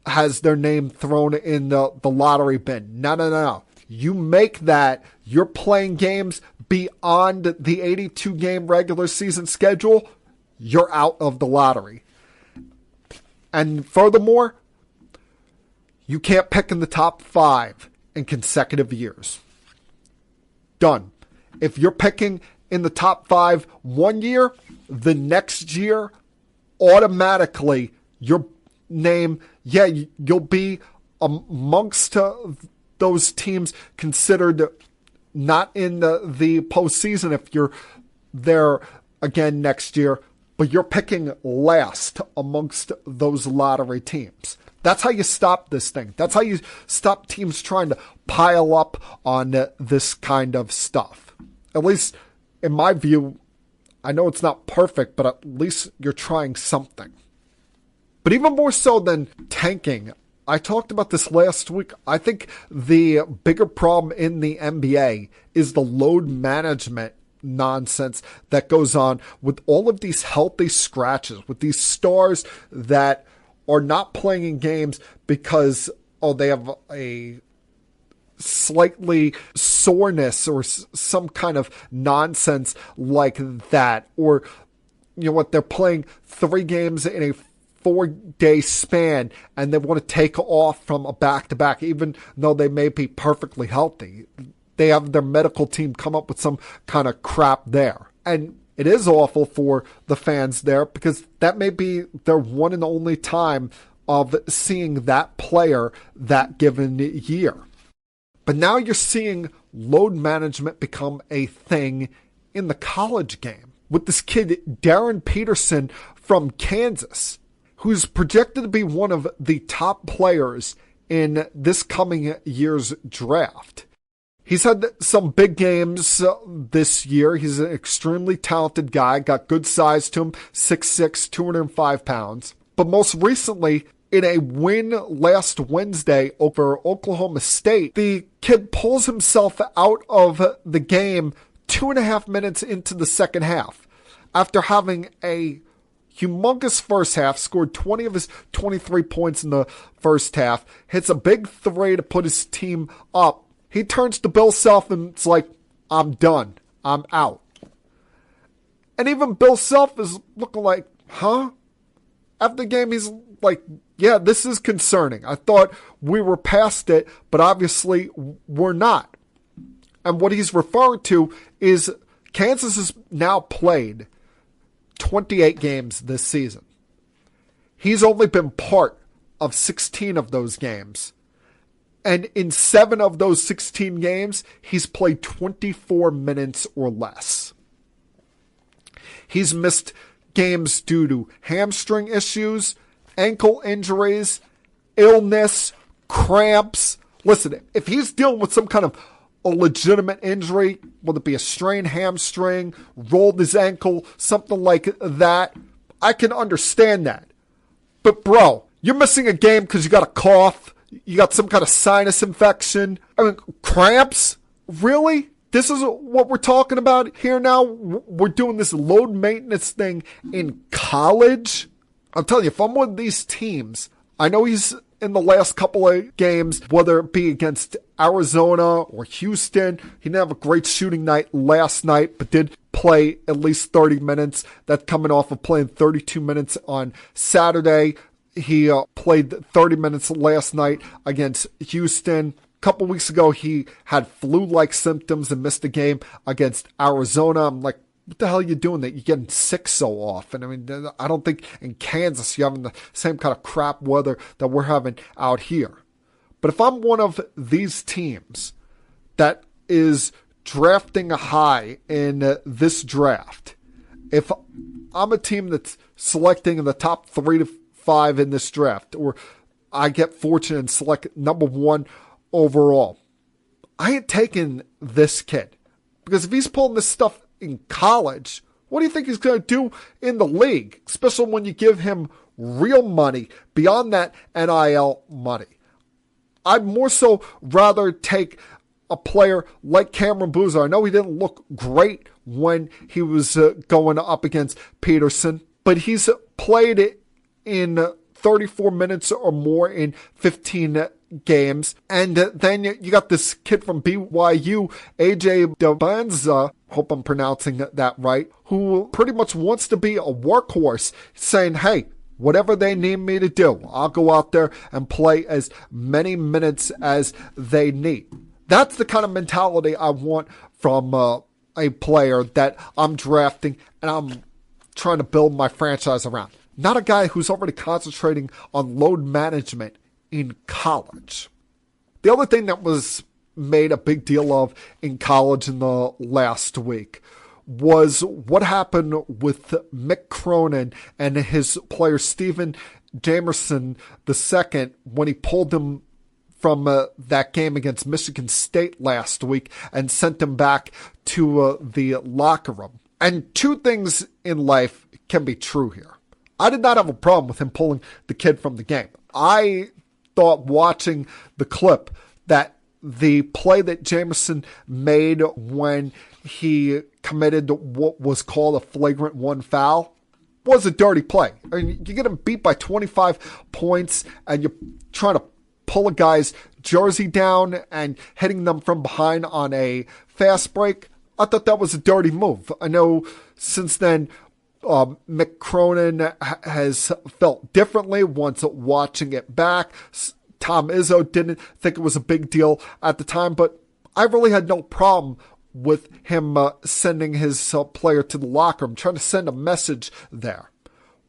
Speaker 2: has their name thrown in the lottery bin. No. You make that, you're playing games beyond the 82-game regular season schedule, you're out of the lottery. And furthermore, you can't pick in the top 5 in consecutive years. Done. If you're picking in the top 5 one year, the next year, automatically, your name, you'll be amongst those teams considered not in the postseason if you're there again next year, but you're picking last amongst those lottery teams. That's how you stop this thing. That's how you stop teams trying to pile up on this kind of stuff. At least, in my view, I know it's not perfect, but at least you're trying something. But even more so than tanking, I talked about this last week. I think the bigger problem in the NBA is the load management nonsense that goes on with all of these healthy scratches, with these stars that are not playing in games because, they have a slightly soreness or some kind of nonsense like that. Or, they're playing 3 games in a 4-day span and they want to take off from a back-to-back, even though they may be perfectly healthy. They have their medical team come up with some kind of crap there. And it is awful for the fans there because that may be their one and only time of seeing that player that given year. But now you're seeing load management become a thing in the college game with this kid, Darryn Peterson from Kansas, who's projected to be one of the top players in this coming year's draft. He's had some big games this year. He's an extremely talented guy, got good size to him, 6'6", 205 pounds. But most recently, in a win last Wednesday over Oklahoma State, the kid pulls himself out of the game 2.5 minutes into the second half. After having a humongous first half, scored 20 of his 23 points in the first half, hits a big 3 to put his team up. He turns to Bill Self and it's like, I'm done. I'm out. And even Bill Self is looking like, huh? After the game, he's like, yeah, this is concerning. I thought we were past it, but obviously we're not. And what he's referring to is Kansas has now played 28 games this season. He's only been part of 16 of those games. And in 7 of those 16 games, he's played 24 minutes or less. He's missed games due to hamstring issues, ankle injuries, illness, cramps. Listen, if he's dealing with some kind of a legitimate injury, whether it be a strained hamstring, rolled his ankle, something like that, I can understand that. But bro, you're missing a game because you got a cough, you got some kind of sinus infection. I mean, cramps? Really? This is what we're talking about here now? We're doing this load maintenance thing in college? I'm telling you, if I'm one of these teams, I know he's in the last couple of games, whether it be against Arizona or Houston. He didn't have a great shooting night last night, but did play at least 30 minutes. That's coming off of playing 32 minutes on Saturday. He played 30 minutes last night against Houston. A couple weeks ago, he had flu-like symptoms and missed a game against Arizona. I'm like, what the hell are you doing that you're getting sick so often? I mean, I don't think in Kansas you're having the same kind of crap weather that we're having out here. But if I'm one of these teams that is drafting a high in this draft, if I'm a team that's selecting in the top 3 to 5 in this draft, or I get fortunate and select number 1 overall, I ain't taking this kid. Because if he's pulling this stuff in college, what do you think he's going to do in the league? Especially when you give him real money beyond that NIL money. I'd more so rather take a player like Cameron Boozer. I know he didn't look great when he was going up against Peterson, but he's played it in 34 minutes or more in 15 games. And then you got this kid from BYU, AJ Debanza, hope I'm pronouncing that right, who pretty much wants to be a workhorse, saying, hey, Whatever they need me to do, I'll go out there and play as many minutes as they need. That's the kind of mentality I want from a player that I'm drafting and I'm trying to build my franchise around. Not a guy who's already concentrating on load management in college. The other thing that was made a big deal of in college in the last week was what happened with Mick Cronin and his player Stephen Jamerson II when he pulled him from that game against Michigan State last week and sent him back to the locker room. And two things in life can be true here. I did not have a problem with him pulling the kid from the game. I thought watching the clip that the play that Jamerson made when he committed what was called a flagrant 1 foul was a dirty play. I mean, you get him beat by 25 points and you're trying to pull a guy's jersey down and hitting them from behind on a fast break. I thought that was a dirty move. I know since then Mick Cronin has felt differently once watching it back. Tom Izzo didn't think it was a big deal at the time, but I really had no problem with him sending his player to the locker room, trying to send a message there.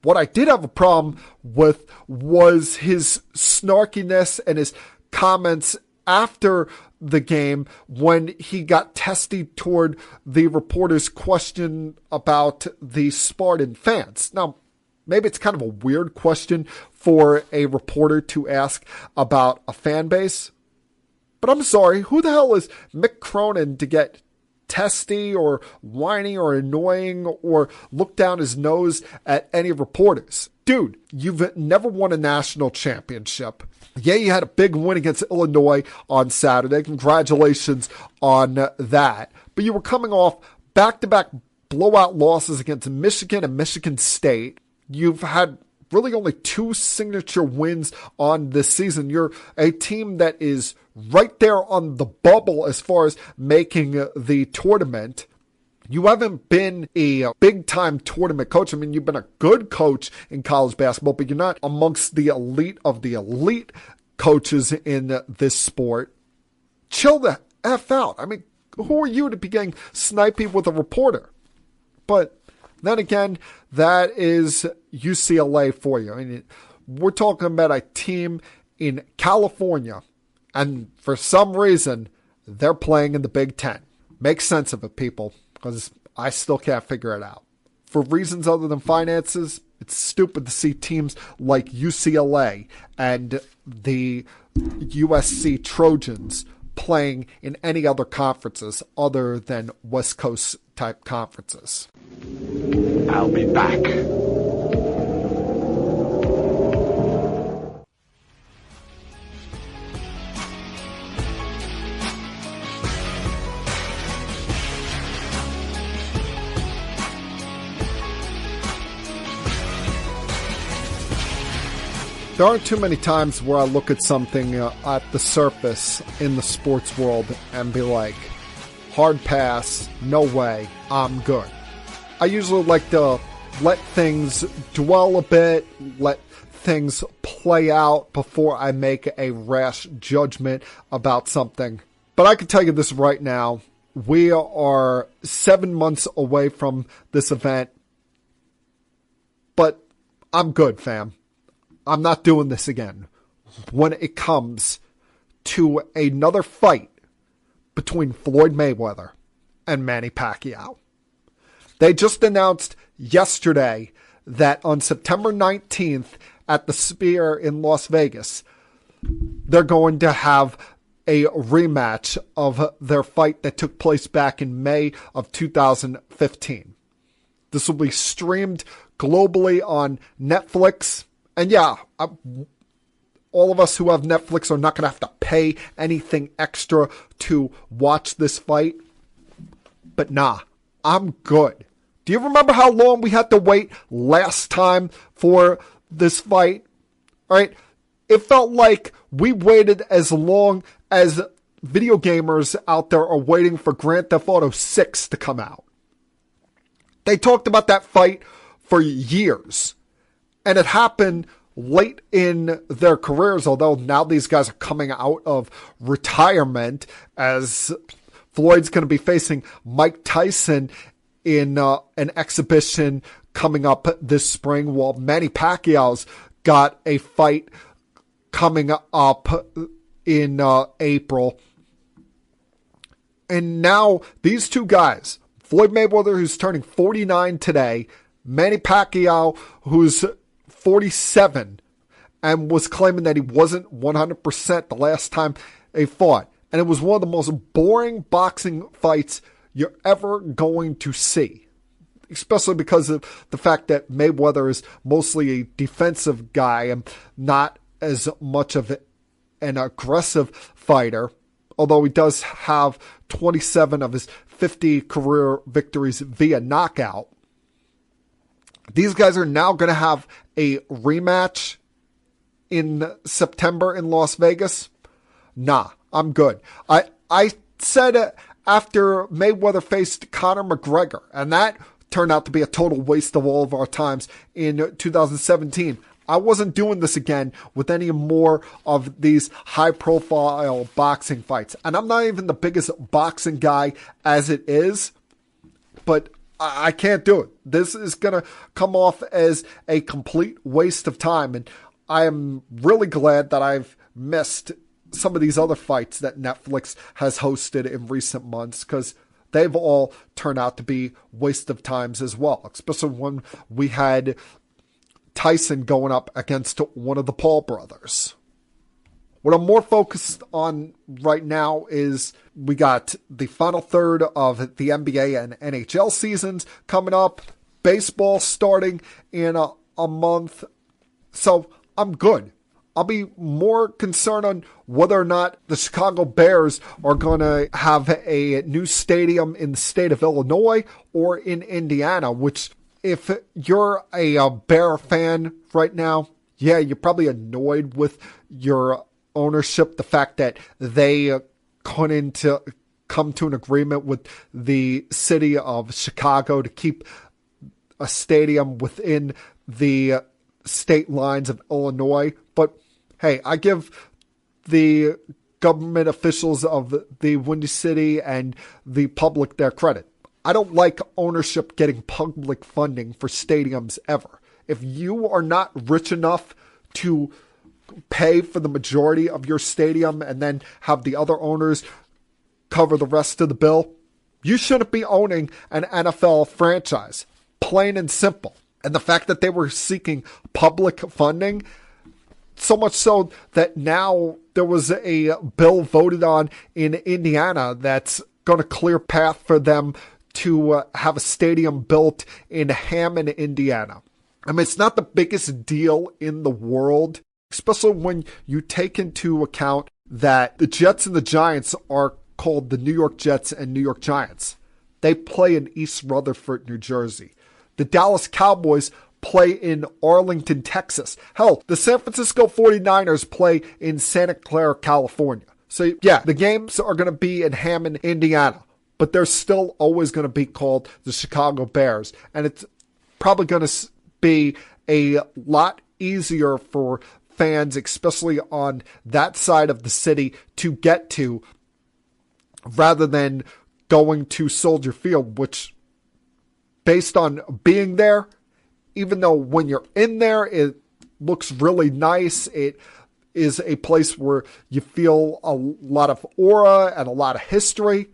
Speaker 2: What I did have a problem with was his snarkiness and his comments after the game when he got testy toward the reporter's question about the Spartan fans. Now, maybe it's kind of a weird question for a reporter to ask about a fan base, but I'm sorry, who the hell is Mick Cronin to get testy or whiny or annoying or look down his nose at any reporters? Dude, you've never won a national championship. Yeah, you had a big win against Illinois on Saturday. Congratulations on that. But you were coming off back-to-back blowout losses against Michigan and Michigan State. You've had really only 2 signature wins on this season. You're a team that is right there on the bubble as far as making the tournament. You haven't been a big-time tournament coach. I mean, you've been a good coach in college basketball, but you're not amongst the elite of the elite coaches in this sport. Chill the F out. I mean, who are you to be getting snipey with a reporter? But then again, that is UCLA for you. I mean, we're talking about a team in California, and for some reason, they're playing in the Big Ten. Make sense of it, people, because I still can't figure it out. For reasons other than finances, it's stupid to see teams like UCLA and the USC Trojans playing in any other conferences other than West Coast type conferences.
Speaker 7: I'll be back.
Speaker 2: There aren't too many times where I look at something at the surface in the sports world and be like, hard pass, no way, I'm good. I usually like to let things dwell a bit, let things play out before I make a rash judgment about something. But I can tell you this right now, we are 7 months away from this event, but I'm good, fam. I'm not doing this again when it comes to another fight between Floyd Mayweather and Manny Pacquiao. They just announced yesterday that on September 19th at the Sphere in Las Vegas, they're going to have a rematch of their fight that took place back in May of 2015. This will be streamed globally on Netflix. And yeah, all of us who have Netflix are not going to have to pay anything extra to watch this fight. But nah, I'm good. Do you remember how long we had to wait last time for this fight? All right, it felt like we waited as long as video gamers out there are waiting for Grand Theft Auto 6 to come out. They talked about that fight for years. And it happened late in their careers, although now these guys are coming out of retirement, as Floyd's going to be facing Mike Tyson in an exhibition coming up this spring, while Manny Pacquiao's got a fight coming up in April. And now these two guys, Floyd Mayweather, who's turning 49 today, Manny Pacquiao, who's 47, and was claiming that he wasn't 100% the last time they fought. And it was one of the most boring boxing fights you're ever going to see, especially because of the fact that Mayweather is mostly a defensive guy and not as much of an aggressive fighter, although he does have 27 of his 50 career victories via knockout. These guys are now going to have a rematch in September in Las Vegas. Nah, I'm good. I said after Mayweather faced Conor McGregor, and that turned out to be a total waste of all of our times in 2017. I wasn't doing this again with any more of these high-profile boxing fights. And I'm not even the biggest boxing guy as it is, but I can't do it. This is going to come off as a complete waste of time. And I am really glad that I've missed some of these other fights that Netflix has hosted in recent months, because they've all turned out to be waste of times as well, especially when we had Tyson going up against one of the Paul brothers. What I'm more focused on right now is we got the final third of the NBA and NHL seasons coming up. Baseball starting in a month. So I'm good. I'll be more concerned on whether or not the Chicago Bears are going to have a new stadium in the state of Illinois or in Indiana, which, if you're a Bear fan right now, yeah, you're probably annoyed with your ownership, the fact that they couldn't come to an agreement with the city of Chicago to keep a stadium within the state lines of Illinois. But hey, I give the government officials of the Windy City and the public their credit. I don't like ownership getting public funding for stadiums ever. If you are not rich enough to pay for the majority of your stadium and then have the other owners cover the rest of the bill, you shouldn't be owning an NFL franchise. Plain and simple. And the fact that they were seeking public funding, so much so that now there was a bill voted on in Indiana that's going to clear path for them to have a stadium built in Hammond, Indiana. I mean, it's not the biggest deal in the world, especially when you take into account that the Jets and the Giants are called the New York Jets and New York Giants. They play in East Rutherford, New Jersey. The Dallas Cowboys play in Arlington, Texas. Hell, the San Francisco 49ers play in Santa Clara, California. So yeah, the games are going to be in Hammond, Indiana, but they're still always going to be called the Chicago Bears. And it's probably going to be a lot easier for fans, especially on that side of the city, to get to rather than going to Soldier Field, which, based on being there, even though when you're in there, it looks really nice. It is a place where you feel a lot of aura and a lot of history.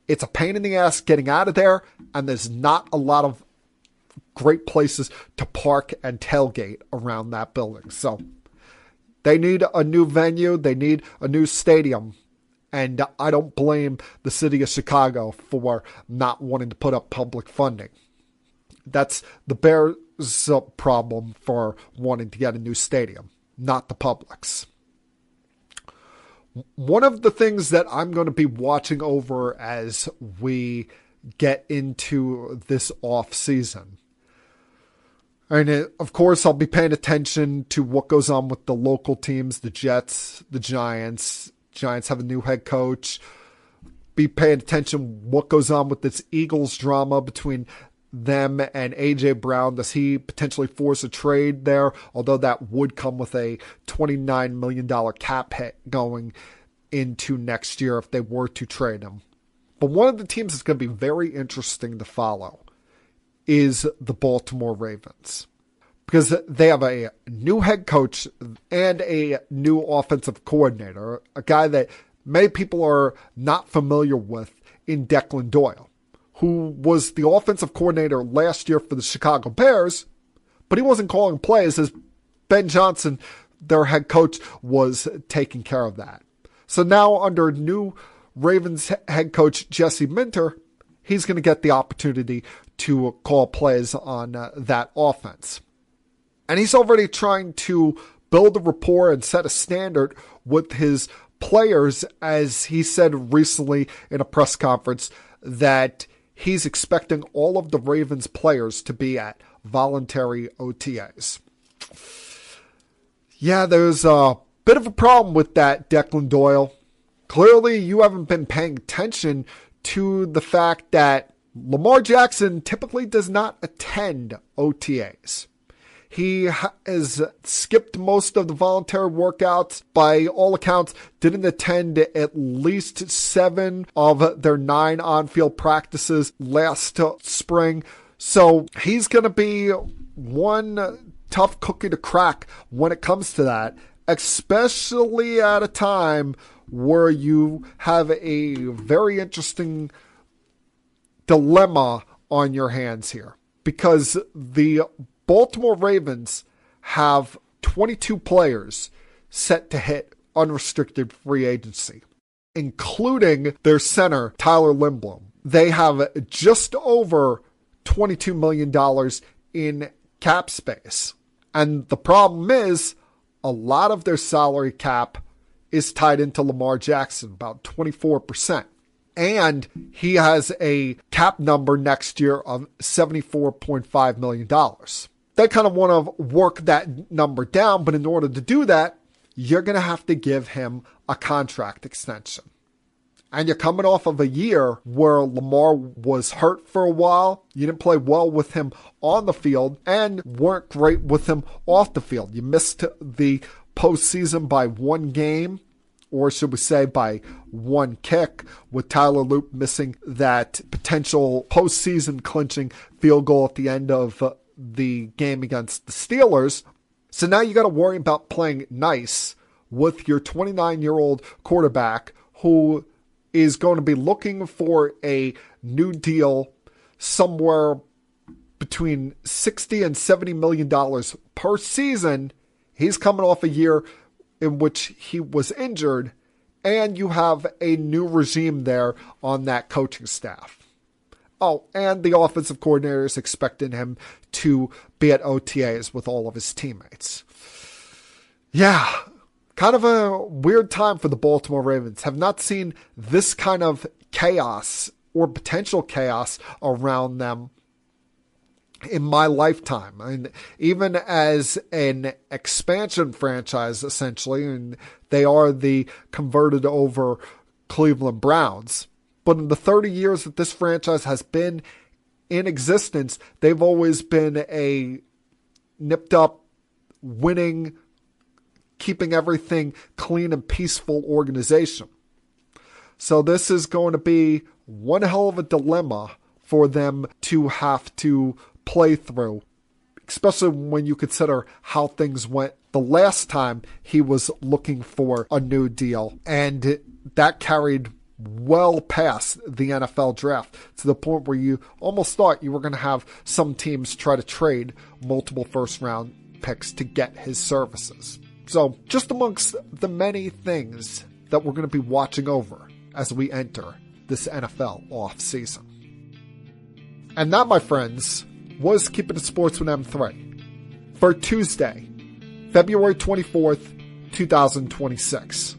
Speaker 2: It's a pain in the ass getting out of there, and there's not a lot of great places to park and tailgate around that building. So they need a new venue. They need a new stadium. And I don't blame the city of Chicago for not wanting to put up public funding. That's the Bears' problem for wanting to get a new stadium, not the public's. One of the things that I'm going to be watching over as we get into this off season, and of course I'll be paying attention to what goes on with the local teams, the Jets, the Giants. Giants have a new head coach. Be paying attention what goes on with this Eagles drama between them and A.J. Brown? Does he potentially force a trade there? Although that would come with a $29 million cap hit going into next year if they were to trade him. But one of the teams that's going to be very interesting to follow is the Baltimore Ravens, because they have a new head coach and a new offensive coordinator, a guy that many people are not familiar with in Declan Doyle, who was the offensive coordinator last year for the Chicago Bears, but he wasn't calling plays as Ben Johnson, their head coach, was taking care of that. So now under new Ravens head coach Jesse Minter, he's going to get the opportunity to call plays on that offense. And he's already trying to build a rapport and set a standard with his players, as he said recently in a press conference that he's expecting all of the Ravens players to be at voluntary OTAs. Yeah, there's a bit of a problem with that, Declan Doyle. Clearly, you haven't been paying attention to the fact that Lamar Jackson typically does not attend OTAs. He has skipped most of the voluntary workouts. By all accounts, didn't attend at least 7 of their 9 on-field practices last spring. So he's going to be one tough cookie to crack when it comes to that, especially at a time where you have a very interesting dilemma on your hands here, because the Baltimore Ravens have 22 players set to hit unrestricted free agency, including their center, Tyler Lindblom. They have just over $22 million in cap space. And the problem is, a lot of their salary cap is tied into Lamar Jackson, about 24%. And he has a cap number next year of $74.5 million. They kind of want to work that number down, but in order to do that, you're going to have to give him a contract extension. And you're coming off of a year where Lamar was hurt for a while. You didn't play well with him on the field and weren't great with him off the field. You missed the postseason by 1 game, or should we say by 1 kick, with Tyler Loop missing that potential postseason clinching field goal at the end of the game against the Steelers. So now you got to worry about playing nice with your 29-year-old quarterback who is going to be looking for a new deal somewhere between $60 and $70 million per season. He's coming off a year in which he was injured, and you have a new regime there on that coaching staff. Oh, and the offensive coordinator is expecting him to be at OTAs with all of his teammates. Yeah, kind of a weird time for the Baltimore Ravens. Have not seen this kind of chaos or potential chaos around them in my lifetime. I mean, even as an expansion franchise, essentially, and they are the converted over Cleveland Browns. But in the 30 years that this franchise has been in existence, they've always been a nipped up, winning, keeping everything clean and peaceful organization. So this is going to be one hell of a dilemma for them to have to play through, especially when you consider how things went the last time he was looking for a new deal. And that carried well past the NFL draft to the point where you almost thought you were going to have some teams try to trade multiple first-round picks to get his services. So just amongst the many things that we're going to be watching over as we enter this NFL offseason. And that, my friends, was Keeping It Sports with M3 for Tuesday, February 24th, 2026.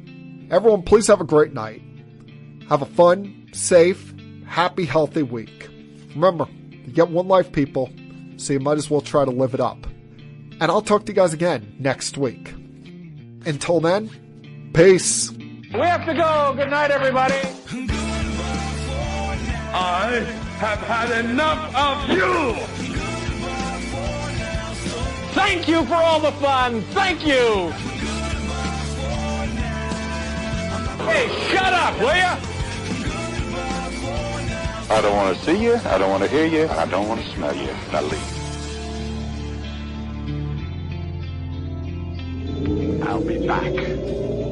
Speaker 2: Everyone, please have a great night. Have a fun, safe, happy, healthy week. Remember, you get one life, people, so you might as well try to live it up. And I'll talk to you guys again next week. Until then, peace.
Speaker 6: We have to go. Good night, everybody.
Speaker 1: Goodbye for now.
Speaker 6: I have had enough of you! Thank you for all the fun! Thank you! Hey, shut up, will ya?
Speaker 7: I don't want to see you, I don't want to hear you, I don't want to smell you. Now leave. I'll be back.